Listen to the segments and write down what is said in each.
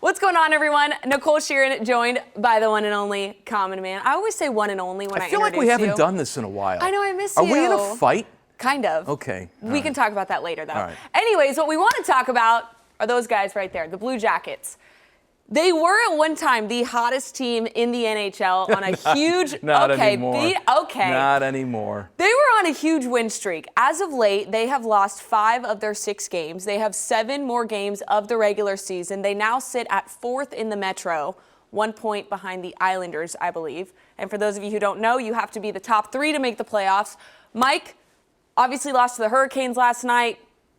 What's going on, everyone? Nicole Shearin, joined by the one and only Common Man. I always say one and only when I feel like we haven't done this in a while. I know, I miss you. you. Are we in a fight? Kind of. Okay. We can talk about that later, though. All right. Anyways, what we want to talk about are those guys right there, the Blue Jackets. They were at one time the hottest team in the NHL on a huge. Not anymore. Okay. Not anymore. They were on a huge win streak. As of late, they have lost 5 of their 6 games. They have 7 more games of the regular season. They now sit at 4th in the Metro, 1 point behind the Islanders, I believe. And for those of you who don't know, you have to be the top 3 to make the playoffs. Mike obviously lost to the Hurricanes last night.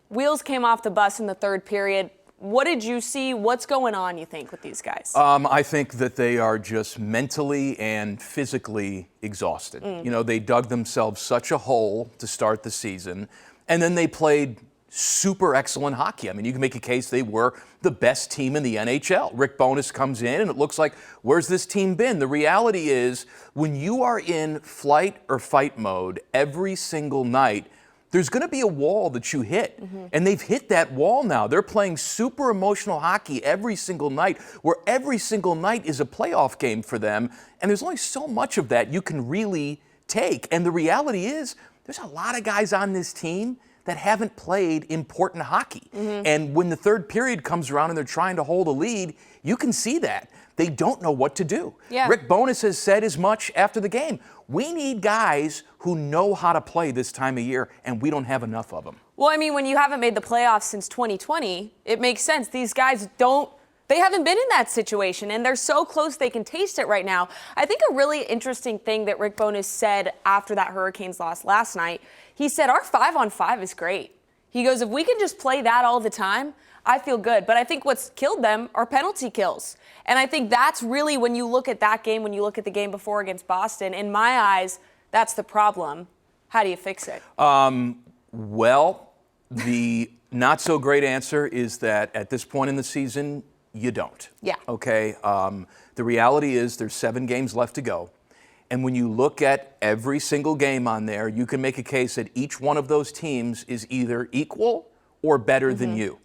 Wheels came off the bus in the third period. What did you see? What's going on, you think, with these guys? I think that they are just mentally and physically exhausted. You know, they dug themselves such a hole to start the season, and then they played super excellent hockey. I mean, you can make a case they were the best team in the NHL. Rick Bowness comes in, and it looks like, where's this team been? The reality is, when you are in flight or fight mode every single night, there's going to be a wall that you hit. And they've hit that wall now. They're playing super emotional hockey every single night, where every single night is a playoff game for them. And there's only so much of that you can really take. And the reality is, there's a lot of guys on this team that haven't played important hockey. And when the third period comes around and they're trying to hold a lead, you can see that. They don't know what to do. Yeah. Rick Bowness has said as much after the game. We need guys who know how to play this time of year, and we don't have enough of them. Well, I mean, when you haven't made the playoffs since 2020, it makes sense. These guys they haven't been in that situation, and they're so close they can taste it right now. I think a really interesting thing that Rick Bowness said after that Hurricanes loss last night, he said, our 5-on-5 is great. He goes, if we can just play that all the time, I feel good. But I think what's killed them are penalty kills. And I think that's really, when you look at that game, when you look at the game before against Boston, in my eyes, that's the problem. How do you fix it? Well, the not so great answer is that at this point in the season, you don't. Yeah. Okay. The reality is there's 7 games left to go. And when you look at every single game on there, you can make a case that each one of those teams is either equal or better than you.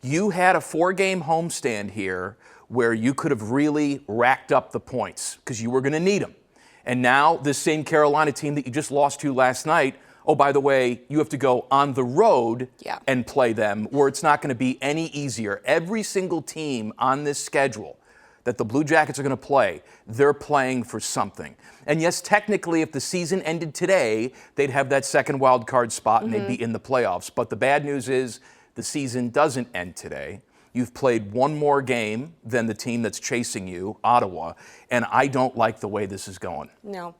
You had a 4-game homestand here where you could have really racked up the points because you were going to need them. And now this same Carolina team that you just lost to last night, oh, by the way, you have to go on the road and play them, where it's not going to be any easier. Every single team on this schedule that the Blue Jackets are going to play, they're playing for something. And yes, technically, if the season ended today, they'd have that second wild card spot and they'd be in the playoffs. But the bad news is the season doesn't end today. You've played one more game than the team that's chasing you, Ottawa, and I don't like the way this is going. No.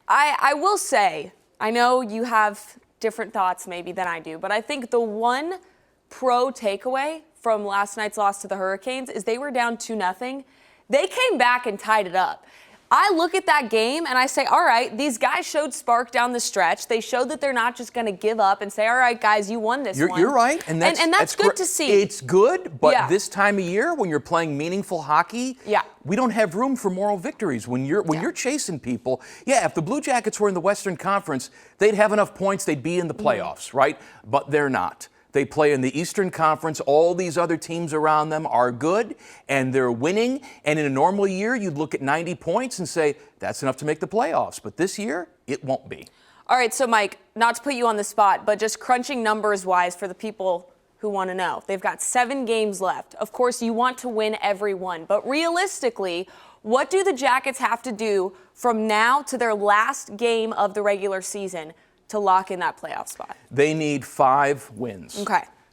I will say, I know you have different thoughts maybe than I do, but I think the one pro takeaway from last night's loss to the Hurricanes is they were down 2-0. They came back and tied it up. I look at that game and I say, all right, these guys showed spark down the stretch. They showed that they're not just going to give up and say, all right, guys, you won this one. You're right. And that's good to see. It's good, but this time of year when you're playing meaningful hockey, we don't have room for moral victories. When you're chasing people, if the Blue Jackets were in the Western Conference, they'd have enough points, they'd be in the playoffs, right? But they're not. They play in the Eastern Conference. All these other teams around them are good, and they're winning. And in a normal year, you'd look at 90 points and say, that's enough to make the playoffs. But this year, it won't be. All right, so Mike, not to put you on the spot, but just crunching numbers-wise for the people who want to know. They've got 7 games left. Of course, you want to win every one. But realistically, what do the Jackets have to do from now to their last game of the regular season to lock in that playoff spot? They need 5 wins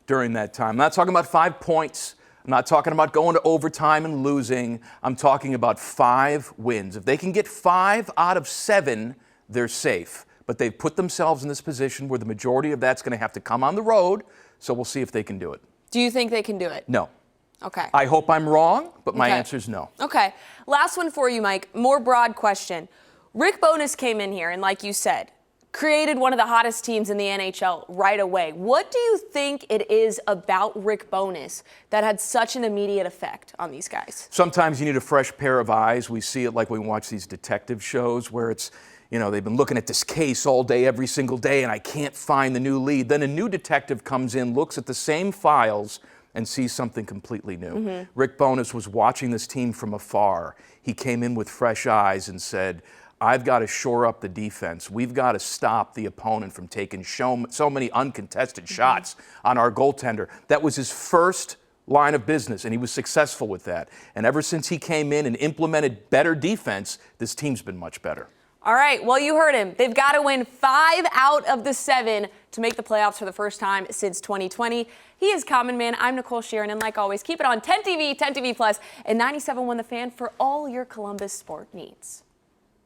during that time. I'm not talking about 5 points. I'm not talking about going to overtime and losing. I'm talking about 5 wins. If they can get 5 out of 7, they're safe. But they've put themselves in this position where the majority of that's going to have to come on the road, so we'll see if they can do it. Do you think they can do it? No. Okay. I hope I'm wrong, but my answer is no. Okay. Last one for you, Mike. More broad question. Rick Bowness came in here and, like you said, created one of the hottest teams in the NHL right away. What do you think it is about Rick Bowness that had such an immediate effect on these guys? Sometimes you need a fresh pair of eyes. We see it like when we watch these detective shows where it's, they've been looking at this case all day, every single day, and I can't find the new lead. Then a new detective comes in, looks at the same files and see something completely new. Rick Bowness was watching this team from afar. He came in with fresh eyes and said, I've got to shore up the defense. We've got to stop the opponent from taking so many uncontested shots on our goaltender. That was his first line of business, and he was successful with that. And ever since he came in and implemented better defense, this team's been much better. All right, well, you heard him. They've got to win 5 out of the 7 to make the playoffs for the first time since 2020. He is Common Man. I'm Nicole Shearin, and like always, keep it on 10 TV, 10 TV Plus, and 97.1 The Fan for all your Columbus sport needs.